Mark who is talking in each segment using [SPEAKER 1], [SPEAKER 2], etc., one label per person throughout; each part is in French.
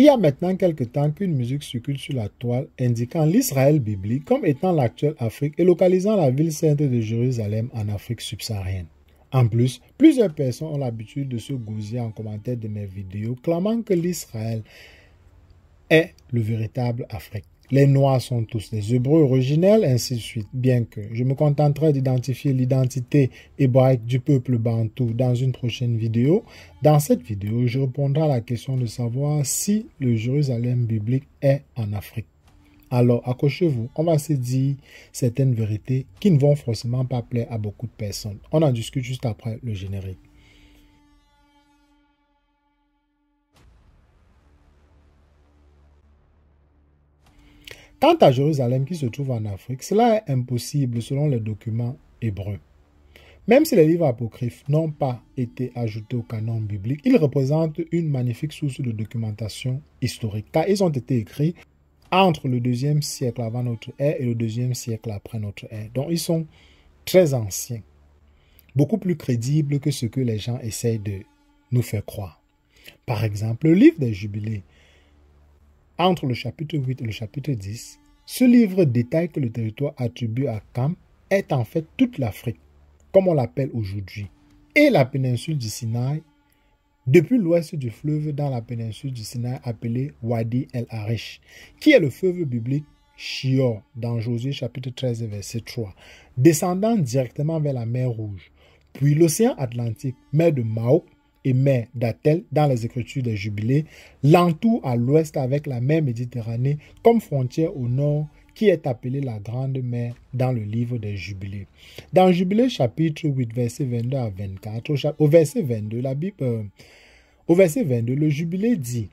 [SPEAKER 1] Il y a maintenant quelque temps qu'une musique circule sur la toile indiquant l'Israël biblique comme étant l'actuelle Afrique et localisant la ville sainte de Jérusalem en Afrique subsaharienne. En plus, plusieurs personnes ont l'habitude de se gosiller en commentaire de mes vidéos clamant que l'Israël est le véritable Afrique. Les Noirs sont tous des Hébreux originels, ainsi de suite, bien que je me contenterai d'identifier l'identité hébraïque du peuple bantou dans une prochaine vidéo. Dans cette vidéo, je répondrai à la question de savoir si le Jérusalem biblique est en Afrique. Alors, accrochez-vous, on va se dire certaines vérités qui ne vont forcément pas plaire à beaucoup de personnes. On en discute juste après le générique. Quant à Jérusalem qui se trouve en Afrique, cela est impossible selon les documents hébreux. Même si les livres apocryphes n'ont pas été ajoutés au canon biblique, ils représentent une magnifique source de documentation historique, car ils ont été écrits entre le 2e siècle avant notre ère et le 2e siècle après notre ère. Donc ils sont très anciens, beaucoup plus crédibles que ce que les gens essayent de nous faire croire. Par exemple, le livre des Jubilés, entre le chapitre 8 et le chapitre 10, ce livre détaille que le territoire attribué à Cam est en fait toute l'Afrique, comme on l'appelle aujourd'hui, et la péninsule du Sinaï, depuis l'ouest du fleuve dans la péninsule du Sinaï appelée Wadi el-Arish, qui est le fleuve biblique Shior dans Josué chapitre 13 verset 3, descendant directement vers la mer Rouge, puis l'océan Atlantique, mer de Maouk, et mer d'Atel dans les Écritures des Jubilés, l'entoure à l'ouest avec la mer Méditerranée comme frontière au nord qui est appelée la Grande Mer dans le livre des Jubilés. Dans Jubilé chapitre 8 verset 22 à 24, au verset 22, au verset 22, le Jubilé dit: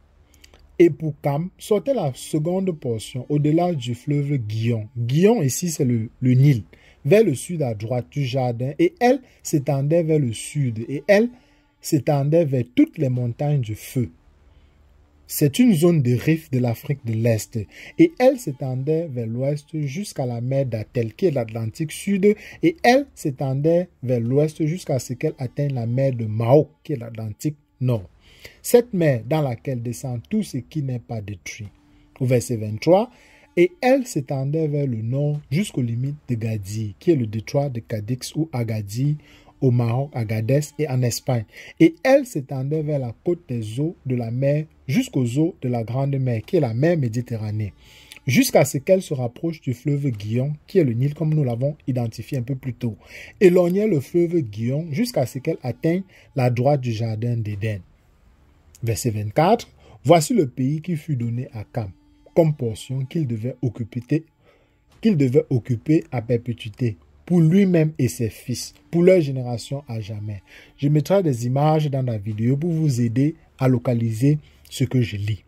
[SPEAKER 1] et pour Cam sortait la seconde portion au-delà du fleuve Guion. Guion ici c'est le Nil, vers le sud à droite du jardin, et elle s'étendait vers le sud, et elle s'étendait vers toutes les montagnes du feu. C'est une zone de rift de l'Afrique de l'Est, et elle s'étendait vers l'ouest jusqu'à la mer d'Atel, qui est l'Atlantique Sud, et elle s'étendait vers l'ouest jusqu'à ce qu'elle atteigne la mer de Maouk, qui est l'Atlantique Nord. Cette mer dans laquelle descend tout ce qui n'est pas détruit. Au verset 23, et elle s'étendait vers le nord jusqu'aux limites de Gadi, qui est le détroit de Cadix ou Agadir, au Maroc, à Gadès et en Espagne. Et elle s'étendait vers la côte des eaux de la mer jusqu'aux eaux de la Grande Mer, qui est la mer Méditerranée, jusqu'à ce qu'elle se rapproche du fleuve Guion, qui est le Nil, comme nous l'avons identifié un peu plus tôt. Éloignait le fleuve Guion jusqu'à ce qu'elle atteigne la droite du jardin d'Éden. Verset 24. Voici le pays qui fut donné à Cam, comme portion qu'il devait occuper à perpétuité, pour lui-même et ses fils, pour leur génération à jamais. Je mettrai des images dans la vidéo pour vous aider à localiser ce que je lis.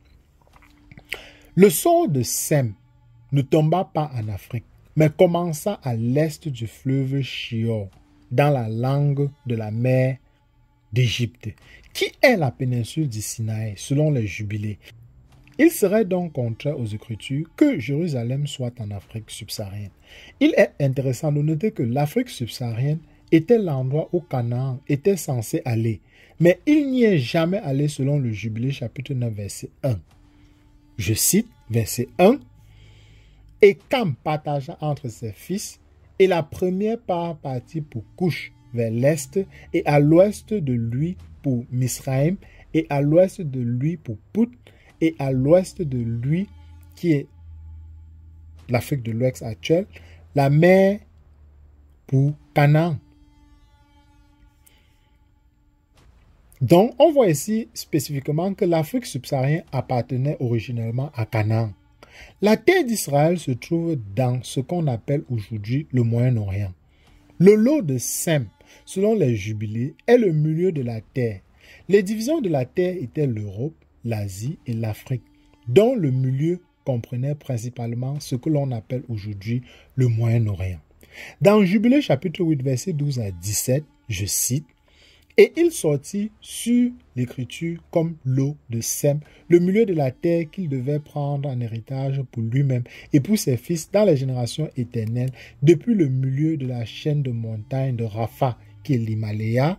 [SPEAKER 1] Le sort de Sem ne tomba pas en Afrique, mais commença à l'est du fleuve Shior, dans la langue de la mer d'Égypte, qui est la péninsule du Sinaï, selon les Jubilés. Il serait donc contraire aux Écritures que Jérusalem soit en Afrique subsaharienne. Il est intéressant de noter que l'Afrique subsaharienne était l'endroit où Canaan était censé aller, mais il n'y est jamais allé selon le Jubilé chapitre 9 verset 1. Je cite verset 1. Et Cam partagea entre ses fils, et la première part partit pour Couche vers l'est, et à l'ouest de lui pour Misraïm, et à l'ouest de lui pour Pout, et à l'ouest de lui, qui est l'Afrique de l'Ouest actuelle, la mer pour Canaan. Donc, on voit ici spécifiquement que l'Afrique subsaharienne appartenait originellement à Canaan. La terre d'Israël se trouve dans ce qu'on appelle aujourd'hui le Moyen-Orient. Le lot de Sem, selon les Jubilés, est le milieu de la terre. Les divisions de la terre étaient l'Europe, l'Asie et l'Afrique, dont le milieu comprenait principalement ce que l'on appelle aujourd'hui le Moyen-Orient. Dans Jubilé chapitre 8 verset 12 à 17, je cite: et il sortit sur l'écriture comme l'eau de Sem, le milieu de la terre qu'il devait prendre en héritage pour lui-même et pour ses fils dans les générations éternelles, depuis le milieu de la chaîne de montagnes de Rapha, qui est l'Himalaya,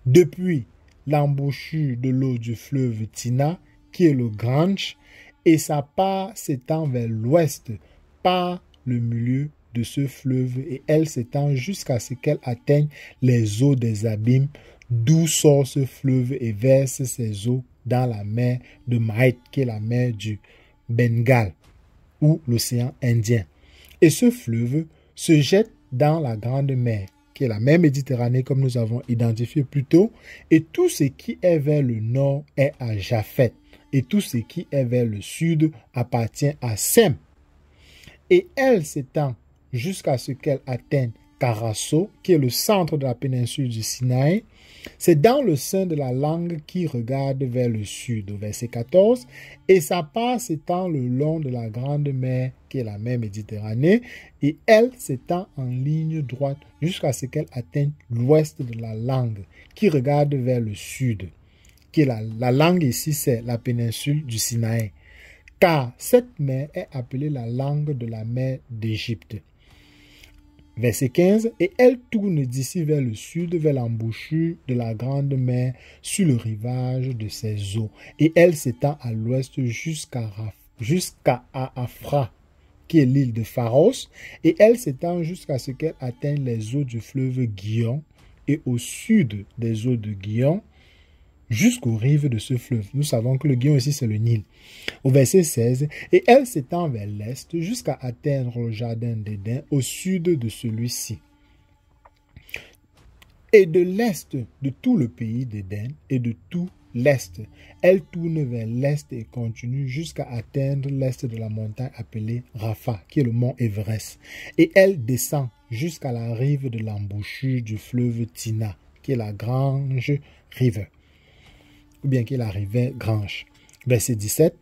[SPEAKER 1] depuis l'embouchure de l'eau du fleuve Tina, qui est le Grange, et sa part s'étend vers l'ouest par le milieu de ce fleuve, et elle s'étend jusqu'à ce qu'elle atteigne les eaux des abîmes, d'où sort ce fleuve et verse ses eaux dans la mer de Mahé, qui est la mer du Bengale, ou l'océan Indien. Et ce fleuve se jette dans la Grande Mer, qui est la mer Méditerranée comme nous avons identifié plus tôt, et tout ce qui est vers le nord est à Japheth, et tout ce qui est vers le sud appartient à Sem. Et elle s'étend jusqu'à ce qu'elle atteigne Carasso, qui est le centre de la péninsule du Sinaï. C'est dans le sein de la langue qui regarde vers le sud, au verset 14, et sa part s'étend le long de la grande mer, qui est la mer Méditerranée, et elle s'étend en ligne droite jusqu'à ce qu'elle atteigne l'ouest de la langue, qui regarde vers le sud, qui est la langue ici, c'est la péninsule du Sinaï, car cette mer est appelée la langue de la mer d'Égypte. Verset 15, et elle tourne d'ici vers le sud, vers l'embouchure de la grande mer, sur le rivage de ses eaux. Et elle s'étend à l'ouest jusqu'à Afra, qui est l'île de Pharos. Et elle s'étend jusqu'à ce qu'elle atteigne les eaux du fleuve Guion. Et au sud des eaux de Guion, jusqu'aux rives de ce fleuve. Nous savons que le Guion ici, c'est le Nil. Au verset 16, et elle s'étend vers l'est jusqu'à atteindre le jardin d'Éden au sud de celui-ci. Et de l'est de tout le pays d'Éden et de tout l'est, elle tourne vers l'est et continue jusqu'à atteindre l'est de la montagne appelée Rapha, qui est le mont Everest. Et elle descend jusqu'à la rive de l'embouchure du fleuve Tina, qui est la Grange River, ou bien qui est la rivière Grange. Verset 17.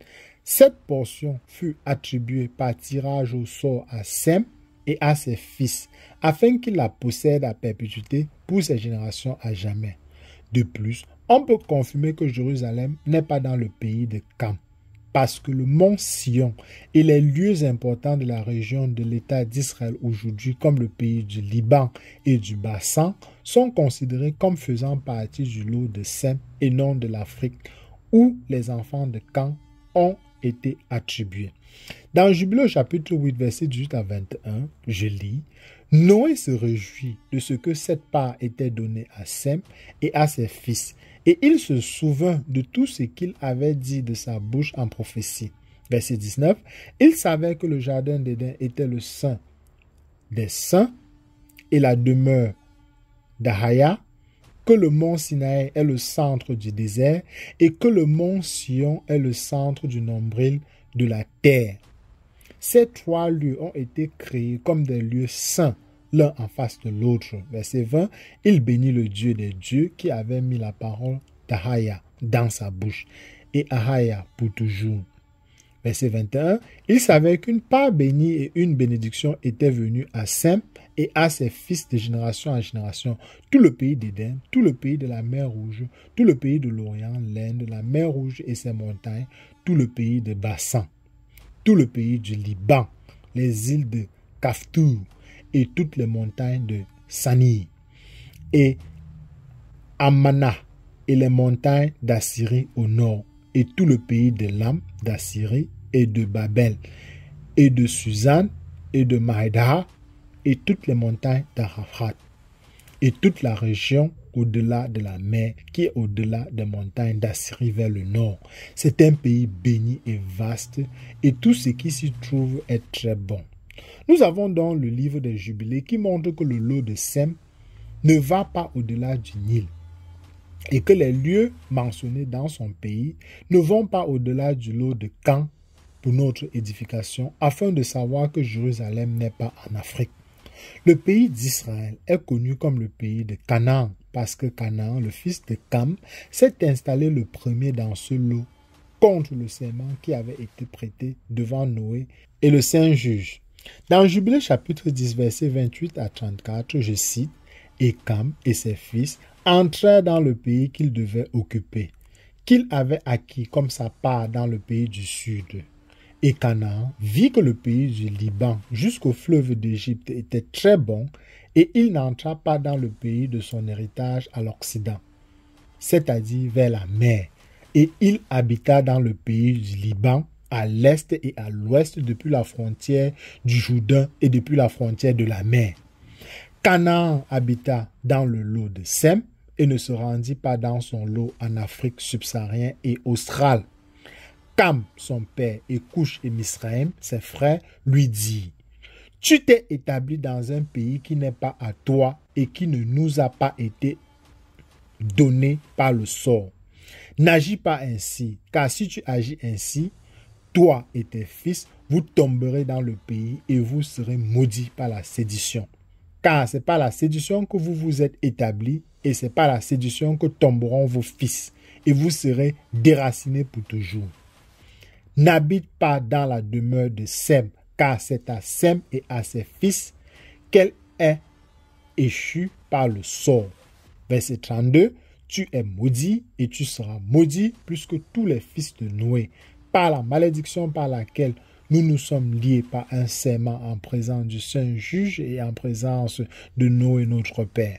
[SPEAKER 1] Cette portion fut attribuée par tirage au sort à Sem et à ses fils, afin qu'ils la possèdent à perpétuité pour ses générations à jamais. De plus, on peut confirmer que Jérusalem n'est pas dans le pays de Cam, parce que le mont Sion et les lieux importants de la région de l'État d'Israël aujourd'hui, comme le pays du Liban et du Bassan, sont considérés comme faisant partie du lot de Sem et non de l'Afrique, où les enfants de Cam ont été attribués. Dans Jubilé chapitre 8, verset 18 à 21, je lis « Noé se réjouit de ce que cette part était donnée à Sem et à ses fils, et il se souvint de tout ce qu'il avait dit de sa bouche en prophétie. » Verset 19, « Il savait que le jardin d'Éden était le saint des saints et la demeure d'Ahaya, que le mont Sinaï est le centre du désert et que le mont Sion est le centre du nombril de la terre. Ces trois lieux ont été créés comme des lieux saints, l'un en face de l'autre. Verset 20, il bénit le Dieu des dieux qui avait mis la parole d'Ahaya dans sa bouche, et Ahaya pour toujours. Verset 21, il savait qu'une part bénie et une bénédiction étaient venues à Sem et à ses fils de génération en génération, tout le pays d'Éden, tout le pays de la mer Rouge, tout le pays de l'Orient, l'Inde, la mer Rouge et ses montagnes, tout le pays de Bassan, tout le pays du Liban, les îles de Kaftour et toutes les montagnes de Sani, et Amana et les montagnes d'Assyrie au nord, et tout le pays de Lam, d'Assyrie et de Babel, et de Suzanne et de Maïda, et toutes les montagnes d'Arafat, et toute la région au-delà de la mer, qui est au-delà des montagnes d'Assyrie vers le nord. C'est un pays béni et vaste, et tout ce qui s'y trouve est très bon. Nous avons donc le livre des Jubilés qui montre que le lot de Sem ne va pas au-delà du Nil, et que les lieux mentionnés dans son pays ne vont pas au-delà du lot de Cam pour notre édification, afin de savoir que Jérusalem n'est pas en Afrique. Le pays d'Israël est connu comme le pays de Canaan, parce que Canaan, le fils de Cam, s'est installé le premier dans ce lot contre le serment qui avait été prêté devant Noé et le Saint Juge. Dans Jubilé chapitre 10, versets 28 à 34, je cite, « Et Cam et ses fils entrèrent dans le pays qu'ils devaient occuper, qu'il avait acquis comme sa part dans le pays du sud. Et Canaan vit que le pays du Liban jusqu'au fleuve d'Égypte était très bon, et il n'entra pas dans le pays de son héritage à l'Occident, c'est-à-dire vers la mer, Et il habita dans le pays du Liban, à l'est et à l'ouest, depuis la frontière du Jourdain et depuis la frontière de la mer. Canaan habita dans le lot de Sem et ne se rendit pas dans son lot en Afrique subsaharienne et australe. Cam, son père, et Couche et Misraïm, ses frères, lui dirent: tu t'es établi dans un pays qui n'est pas à toi et qui ne nous a pas été donné par le sort. N'agis pas ainsi, car si tu agis ainsi, toi et tes fils, vous tomberez dans le pays et vous serez maudits par la sédition. Car c'est par la sédition que vous vous êtes établis et c'est par la sédition que tomberont vos fils et vous serez déracinés pour toujours. N'habite pas dans la demeure de Sem, car c'est à Sem et à ses fils qu'elle est échue par le sort. Verset 32, tu es maudit et tu seras maudit plus que tous les fils de Noé, par la malédiction par laquelle nous nous sommes liés par un serment en présence du Saint Juge et en présence de Noé notre Père.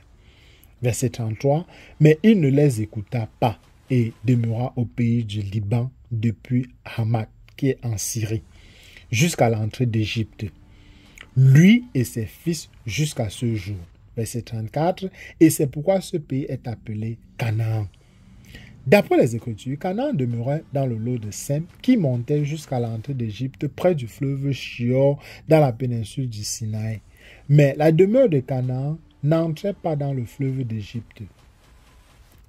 [SPEAKER 1] Verset 33, mais il ne les écouta pas et demeura au pays du Liban depuis Hamath, qui est en Syrie, jusqu'à l'entrée d'Égypte, lui et ses fils jusqu'à ce jour. Verset 34, et c'est pourquoi ce pays est appelé Canaan. D'après les Écritures, Canaan demeurait dans le lot de Sem qui montait jusqu'à l'entrée d'Égypte près du fleuve Chior dans la péninsule du Sinaï. Mais la demeure de Canaan n'entrait pas dans le fleuve d'Égypte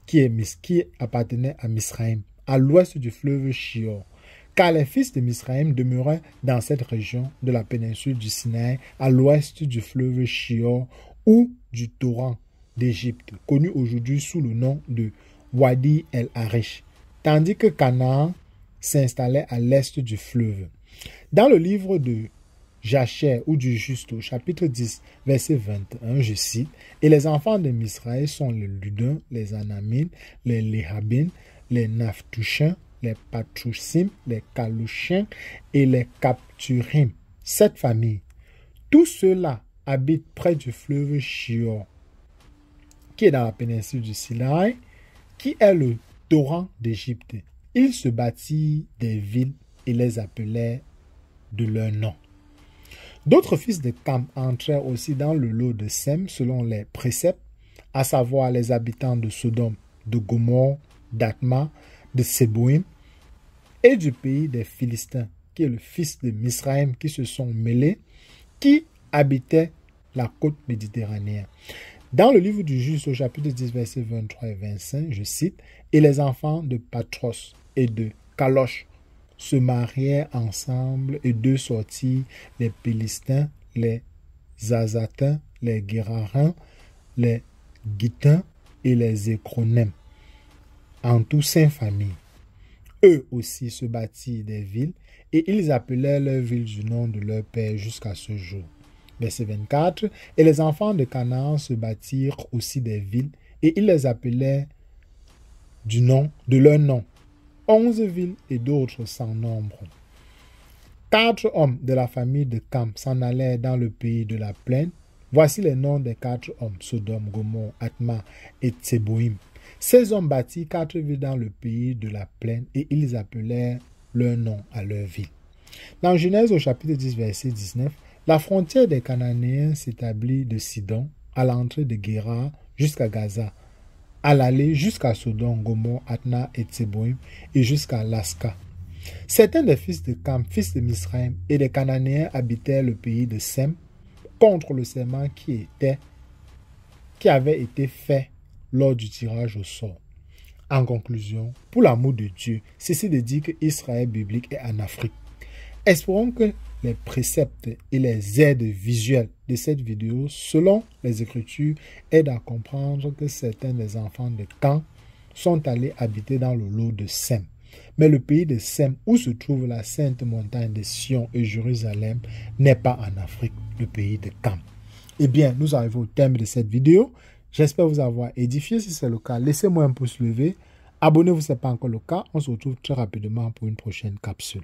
[SPEAKER 1] qui appartenait à Misraïm, à l'ouest du fleuve Chior. Car les fils de Misraïm demeuraient dans cette région de la péninsule du Sinaï, à l'ouest du fleuve Chior ou du torrent d'Égypte, connu aujourd'hui sous le nom de Wadi el-Arish, tandis que Canaan s'installait à l'est du fleuve. Dans le livre de Jachère ou du Juste, au chapitre 10, verset 21, je cite, « Et les enfants de Misraël sont les Ludins, les Anamites, les Léhabines, les Naphtuchiens, les Patrousim, les Kalouchiens et les Capturim. » Cette famille, tous ceux-là habitent près du fleuve Chior, qui est dans la péninsule du Sinaï, qui est le torrent d'Égypte. Ils se bâtirent des villes et les appelèrent de leur nom. D'autres fils de Cam entrèrent aussi dans le lot de Sem selon les préceptes, à savoir les habitants de Sodome, de Gomorrhe, d'Atma, de Séboïm et du pays des Philistins, qui est le fils de Misraïm, qui se sont mêlés, qui habitaient la côte méditerranéenne. Dans le livre du Juste, au chapitre 10, versets 23 et 25, je cite, « Et les enfants de Patros et de Kalosh se marièrent ensemble et d'eux sortirent les Pélistins, les Zazatins, les Guérarins, les Gitins et les Échronèmes, en tout 5 familles. Eux aussi se bâtirent des villes et ils appelèrent leurs villes du nom de leur père jusqu'à ce jour. » Verset 24, « Et les enfants de Canaan se bâtirent aussi des villes, et ils les appelaient de leur nom, 11 villes et d'autres sans nombre. 4 hommes de la famille de Cam s'en allèrent dans le pays de la plaine. Voici les noms des 4 hommes, Sodome, Gomorrhe, Atma et Tseboïm. Ces hommes bâtirent 4 villes dans le pays de la plaine, et ils appelèrent leur nom à leur ville. Dans Genèse au chapitre 10, verset 19, la frontière des Cananéens s'établit de Sidon à l'entrée de Guérar jusqu'à Gaza, à l'aller jusqu'à Sodome, Gomorrhe, Atna et Tseboïm et jusqu'à Lasca. Certains des fils de Cam, fils de Misraïm, et des Cananéens habitèrent le pays de Sem contre le serment qui avait été fait lors du tirage au sort. En conclusion, pour l'amour de Dieu, cessez de dire que Israël biblique est en Afrique. Espérons que les préceptes et les aides visuelles de cette vidéo, selon les Écritures, aident à comprendre que certains des enfants de Cam sont allés habiter dans le lot de Sem. Mais le pays de Sem, où se trouve la sainte montagne de Sion et Jérusalem, n'est pas en Afrique, le pays de Cam. Eh bien, nous arrivons au terme de cette vidéo. J'espère vous avoir édifié. Si c'est le cas, laissez-moi un pouce levé. Abonnez-vous si ce n'est pas encore le cas. On se retrouve très rapidement pour une prochaine capsule.